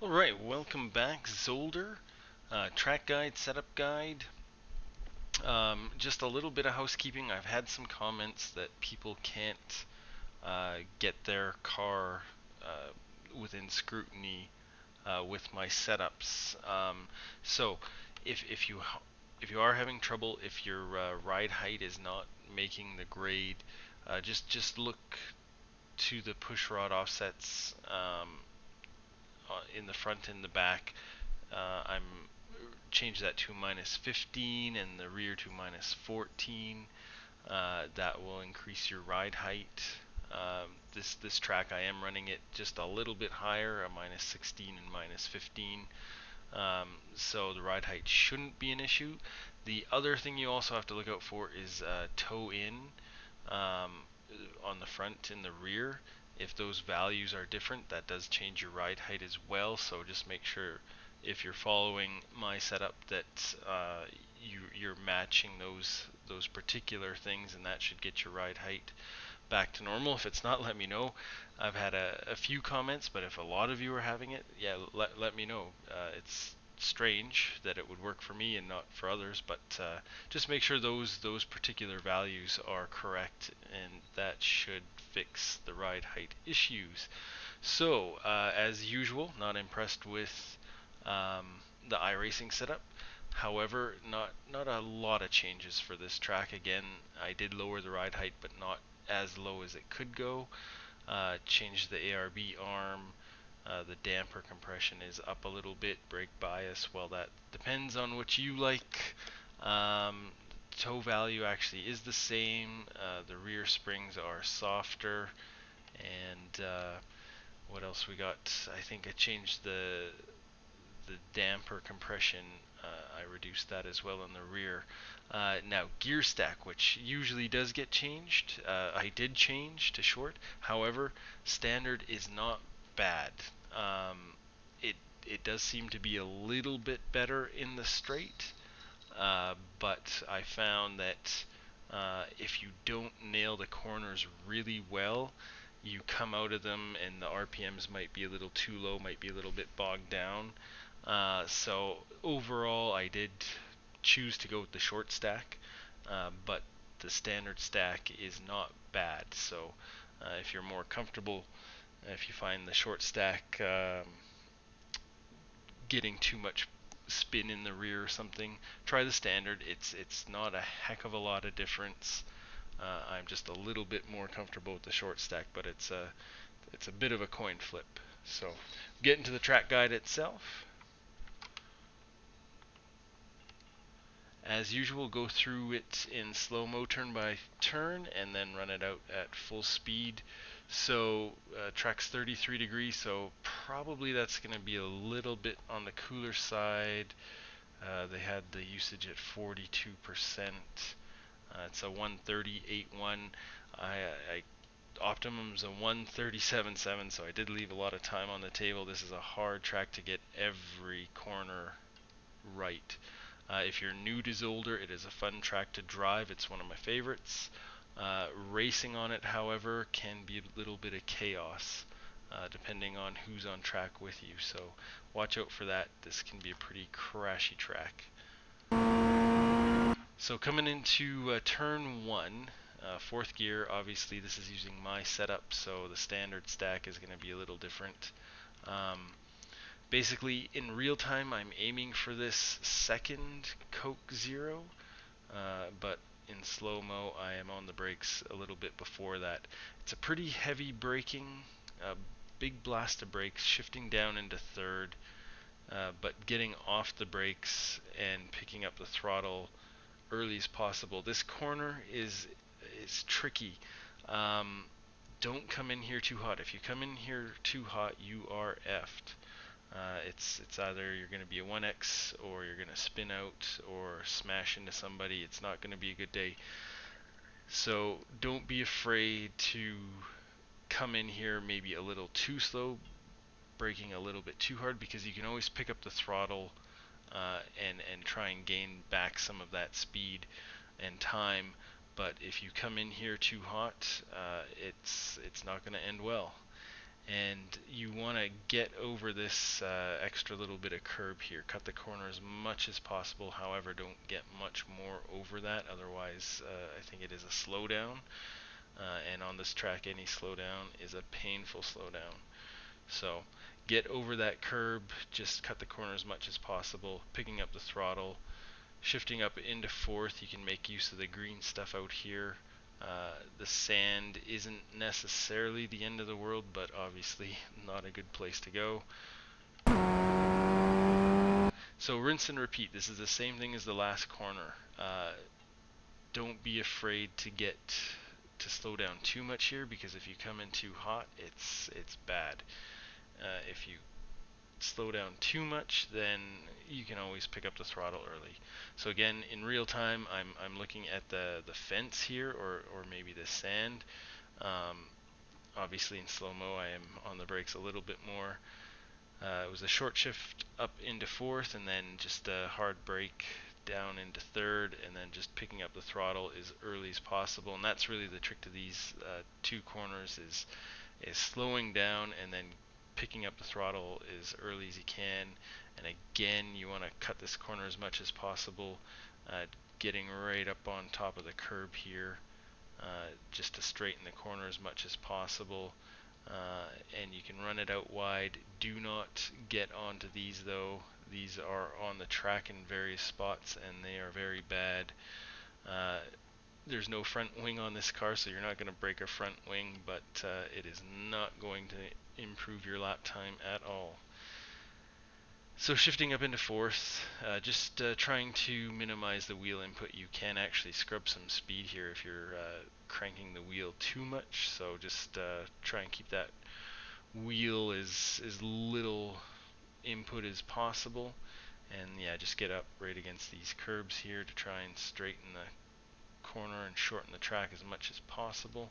Alright, welcome back, Zolder. Track guide, setup guide. Just a little bit of housekeeping. I've had some comments that people can't get their car within scrutiny with my setups. So, if you are having trouble, if your ride height is not making the grade, just look to the push rod offsets in the front and the back. I'm change that to minus 15 and the rear to minus 14. That will increase your ride height. This track I am running it just a little bit higher, a minus 16 and minus 15. So the ride height shouldn't be an issue. The other thing you also have to look out for is toe in on the front and the rear. If those values are different, that does change your ride height as well. So just make sure if you're following my setup that you're matching those particular things, and that should get your ride height back to normal. If it's not, let me know. I've had a few comments, but if a lot of you are having it, yeah, let me know. It's strange that it would work for me and not for others, but just make sure those particular values are correct, and that should fix the ride height issues. So, as usual, not impressed with the iRacing setup. However, not a lot of changes for this track. Again, I did lower the ride height, but not as low as it could go. Changed the ARB arm. The damper compression is up a little bit. Brake bias, well, that depends on what you like. Toe value actually is the same. The rear springs are softer, and what else we got? I think I changed the damper compression. I reduced that as well in the rear. Now gear stack, which usually does get changed, I did change to short. However, standard is not bad. Um, it it does seem to be a little bit better in the straight, but I found that if you don't nail the corners really well, you come out of them and the RPMs might be a little too low, might be a little bit bogged down. So overall, I did choose to go with the short stack, but the standard stack is not bad. So if you're more comfortable, if you find the short stack getting too much spin in the rear or something, try the standard. It's not a heck of a lot of difference. I'm just a little bit more comfortable with the short stack, but it's a bit of a coin flip. So, get into the track guide itself. As usual, go through it in slow-mo turn by turn and then run it out at full speed. So track's 33 degrees, so probably that's going to be a little bit on the cooler side. They had the usage at 42%. It's a 138.1. I Optimum's a 137.7, so I did leave a lot of time on the table. This is a hard track to get every corner right. If you're new to Zolder, it is a fun track to drive. It's one of my favorites. Racing on it, however, can be a little bit of chaos depending on who's on track with you. So watch out for that. This can be a pretty crashy track. So coming into turn one, fourth gear, obviously this is using my setup, so the standard stack is going to be a little different. Basically, in real time, I'm aiming for this second Coke Zero, but in slow-mo, I am on the brakes a little bit before that. It's a pretty heavy braking, big blast of brakes, shifting down into third, but getting off the brakes and picking up the throttle early as possible. This corner is tricky. Don't come in here too hot. If you come in here too hot, you are effed. It's either you're going to be a 1x or you're going to spin out or smash into somebody. It's not going to be a good day. So don't be afraid to come in here maybe a little too slow, braking a little bit too hard, because you can always pick up the throttle and try and gain back some of that speed and time. But if you come in here too hot, it's not going to end well. and you want to get over this extra little bit of curb here. Cut the corner as much as possible, however don't get much more over that, otherwise I think it is a slowdown, and on this track any slowdown is a painful slowdown. So get over that curb, just cut the corner as much as possible, picking up the throttle, shifting up into fourth. You can make use of the green stuff out here. The sand isn't necessarily the end of the world, but obviously not a good place to go. So rinse and repeat. This is the same thing as the last corner. Don't be afraid to slow down too much here, because if you come in too hot, it's bad. If you slow down too much, then you can always pick up the throttle early. So again, in real time, I'm looking at the fence here, or maybe the sand. Obviously in slow-mo I am on the brakes a little bit more. It was a short shift up into fourth, and then just a hard brake down into third, and then just picking up the throttle as early as possible. And that's really the trick to these two corners, is slowing down and then picking up the throttle as early as you can. And again, you want to cut this corner as much as possible, getting right up on top of the curb here, just to straighten the corner as much as possible. And you can run it out wide. Do not get onto these though. These are on the track in various spots, and they are very bad. There's no front wing on this car, so you're not going to break a front wing, but it is not going to improve your lap time at all. So shifting up into fourth, just trying to minimize the wheel input. You can actually scrub some speed here if you're cranking the wheel too much, so just try and keep that wheel as little input as possible. And yeah, just get up right against these curbs here to try and straighten the corner and shorten the track as much as possible.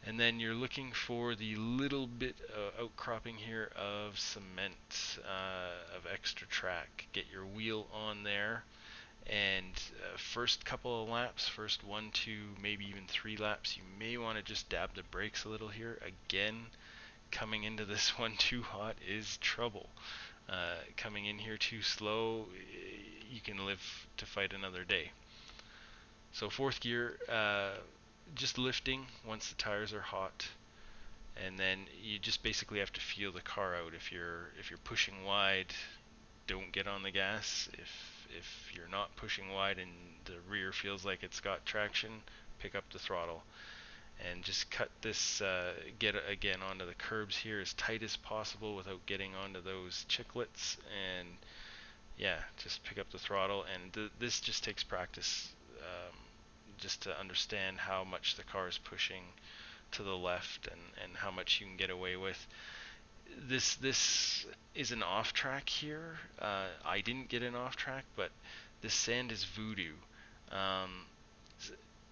And then you're looking for the little bit outcropping here of cement, of extra track. Get your wheel on there, and first couple of laps, first 1, 2, maybe even 3 laps, you may want to just dab the brakes a little here. Again, coming into this one too hot is trouble. Coming in here too slow, you can live to fight another day. So fourth gear, just lifting once the tires are hot, and then you just basically have to feel the car out. If you're pushing wide, don't get on the gas. If you're not pushing wide and the rear feels like it's got traction, pick up the throttle. And just cut this, get again onto the curbs here as tight as possible without getting onto those chiclets. And yeah, just pick up the throttle. And this just takes practice, just to understand how much the car is pushing to the left, and how much you can get away with. This is an off track here. I didn't get an off track, but this sand is voodoo.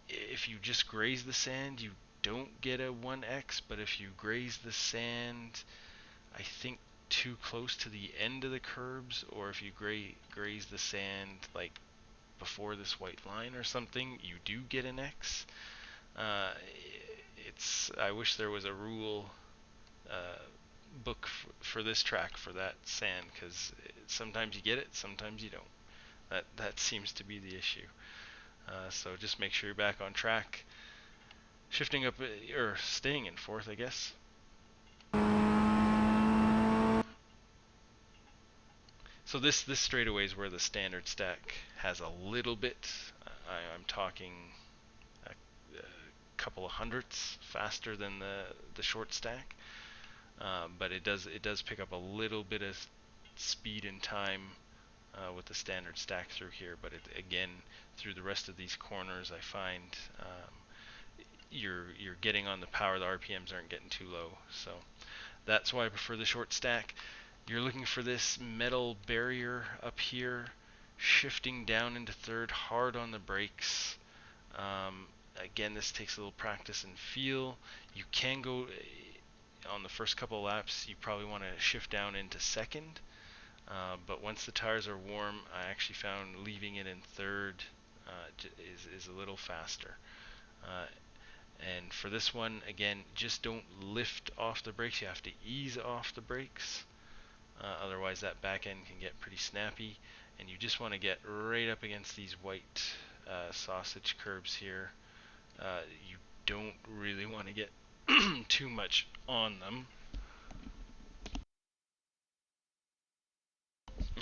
If you just graze the sand, you don't get a 1x, but if you graze the sand, I think too close to the end of the curbs, or if you graze the sand like before this white line or something, you do get an X. I wish there was a rule book for this track for that sand, because sometimes you get it, sometimes you don't. That seems to be the issue. So just make sure you're back on track. Shifting up, or staying in fourth, I guess. So this straightaway is where the standard stack has a little bit. I'm talking a couple of hundredths faster than the short stack, but it does pick up a little bit of speed and time with the standard stack through here. But again, through the rest of these corners, I find you're getting on the power. The RPMs aren't getting too low, so that's why I prefer the short stack. You're looking for this metal barrier up here, shifting down into third, hard on the brakes. Again, this takes a little practice and feel. You can go on the first couple of laps, you probably want to shift down into second, but once the tires are warm, I actually found leaving it in third is a little faster. And for this one, again, just don't lift off the brakes. You have to ease off the brakes. Otherwise that back end can get pretty snappy. And you just want to get right up against these white sausage curbs here. You don't really want to get too much on them.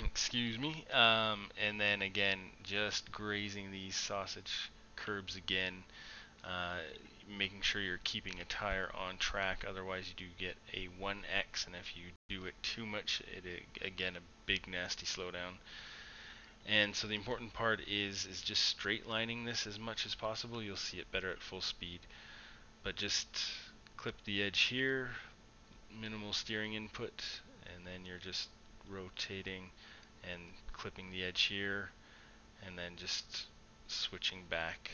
Excuse me. And then again, just grazing these sausage curbs again, making sure you're keeping a tire on track. Otherwise, you do get a 1X, and if you do it too much, again a big nasty slowdown. And so the important part is just straight lining this as much as possible. You'll see it better at full speed. But just clip the edge here, minimal steering input, and then you're just rotating and clipping the edge here, and then just switching back.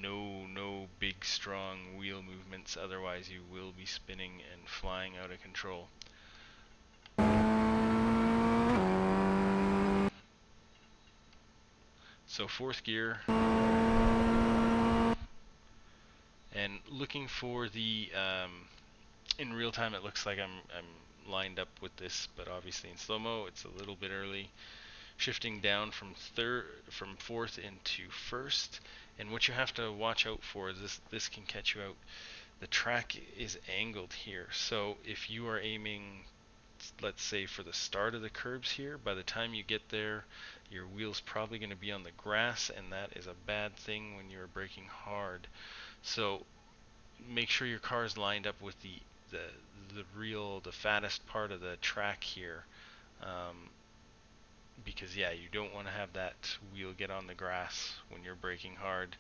No big strong wheel movements, otherwise you will be spinning and flying out of control. So fourth gear, and looking for the in real time it looks like I'm lined up with this, but obviously in slow-mo it's a little bit early. Shifting down from fourth into first, and what you have to watch out for is this can catch you out. The track is angled here, so if you are aiming, let's say, for the start of the curbs here, by the time you get there your wheel's probably going to be on the grass, and that is a bad thing when you're braking hard. So make sure your car is lined up with the fattest part of the track here, because yeah, you don't want to have that wheel get on the grass when you're braking hard.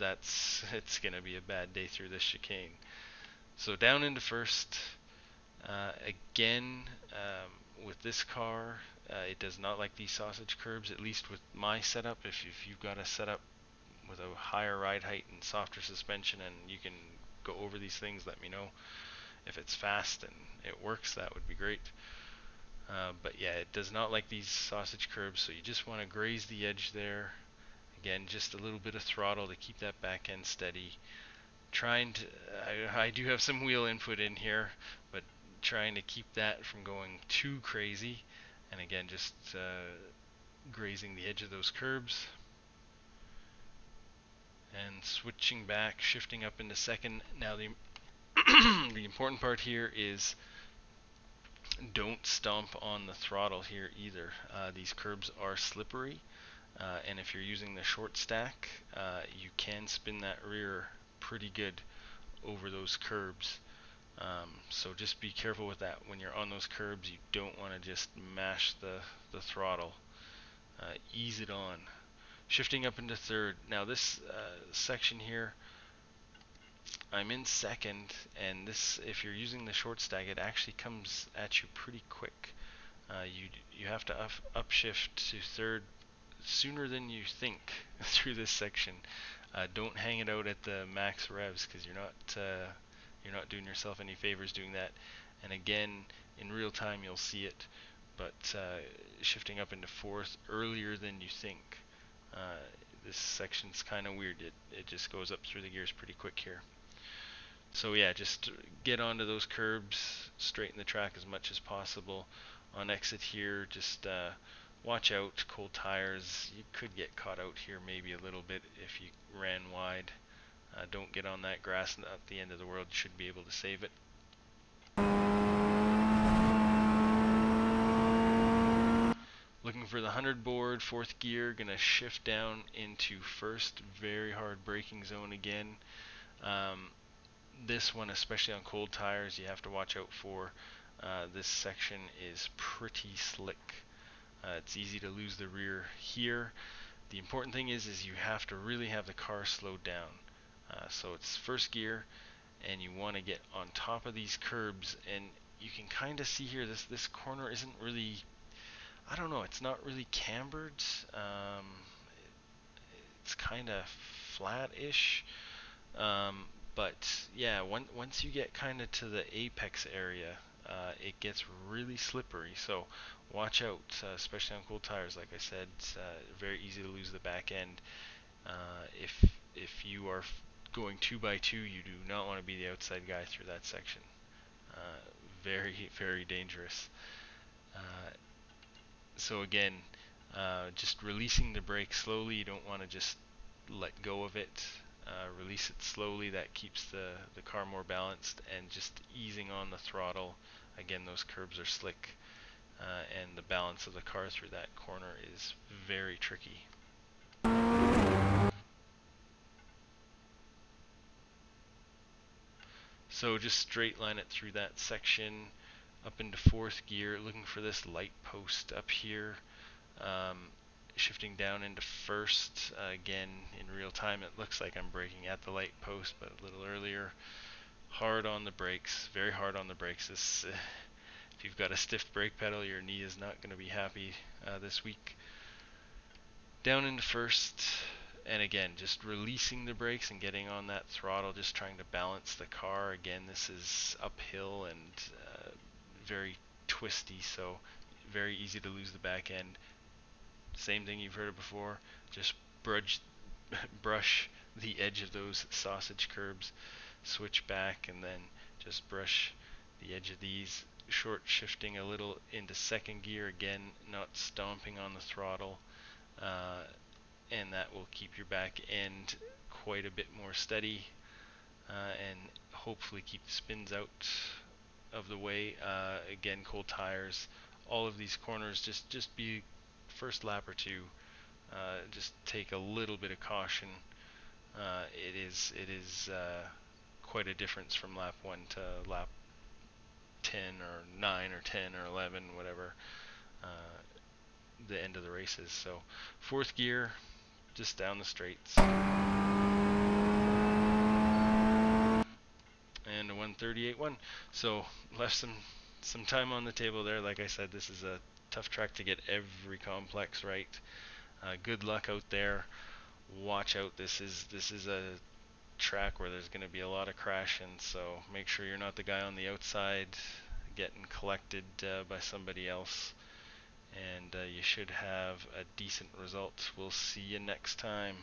It's gonna be a bad day through this chicane. So down into first. Again, with this car, it does not like these sausage curbs, at least with my setup. If you've got a setup with a higher ride height and softer suspension and you can go over these things, let me know. If it's fast and it works, that would be great. But yeah, it does not like these sausage curbs, so you just want to graze the edge there. Again, just a little bit of throttle to keep that back end steady. I do have some wheel input in here, but trying to keep that from going too crazy. And again, just grazing the edge of those curbs. And switching back, shifting up into second. Now the the important part here is don't stomp on the throttle here either. These curbs are slippery, and if you're using the short stack, you can spin that rear pretty good over those curbs. So just be careful with that. When you're on those curbs, you don't want to just mash the throttle. Ease it on. Shifting up into third. Now this section here, I'm in second, and this, if you're using the short stack, it actually comes at you pretty quick. You have to upshift to third sooner than you think through this section. Don't hang it out at the max revs, because you're not doing yourself any favors doing that. And again, in real time you'll see it, but shifting up into fourth earlier than you think. This section's kind of weird. It just goes up through the gears pretty quick here. So yeah, just get onto those curbs, straighten the track as much as possible. On exit here, just watch out, cold tires. You could get caught out here maybe a little bit if you ran wide. Don't get on that grass at the end of the world. You should be able to save it. Looking for the 100 board, fourth gear, gonna shift down into first, very hard braking zone again. This one, especially on cold tires, you have to watch out for. This section is pretty slick. It's easy to lose the rear here. The important thing is you have to really have the car slowed down. So it's first gear, and you want to get on top of these curbs, and you can kind of see here this corner isn't really, I don't know, it's not really cambered. It's kind of flat-ish. But yeah, once you get kind of to the apex area, it gets really slippery. So watch out, especially on cold tires. Like I said, it's very easy to lose the back end. If you are going 2x2, you do not want to be the outside guy through that section. Very, very dangerous. So again, just releasing the brake slowly. You don't want to just let go of it. Release it slowly. That keeps the car more balanced, and just easing on the throttle. Again, those curbs are slick, and the balance of the car through that corner is very tricky. So just straight line it through that section up into fourth gear, looking for this light post up here. Shifting down into first. Again, in real time, it looks like I'm braking at the light post, but a little earlier. Hard on the brakes, very hard on the brakes. If you've got a stiff brake pedal, your knee is not going to be happy this week. Down into first, and again, just releasing the brakes and getting on that throttle, just trying to balance the car. Again, this is uphill and very twisty, so very easy to lose the back end. Same thing you've heard of before, just brush the edge of those sausage curbs, switch back, and then just brush the edge of these, short shifting a little into second gear, again not stomping on the throttle, and that will keep your back end quite a bit more steady, and hopefully keep the spins out of the way. Again, cold tires, all of these corners, just be first lap or two, just take a little bit of caution. It is quite a difference from lap 1 to lap 10 or 9 or 10 or 11, whatever the end of the race is. So fourth gear, just down the straights. And a 138.1. So left some time on the table there. Like I said, this is a tough track to get every complex right. Good luck out there. Watch out. This is a track where there's going to be a lot of crashing, so make sure you're not the guy on the outside getting collected by somebody else, and you should have a decent result. We'll see you next time.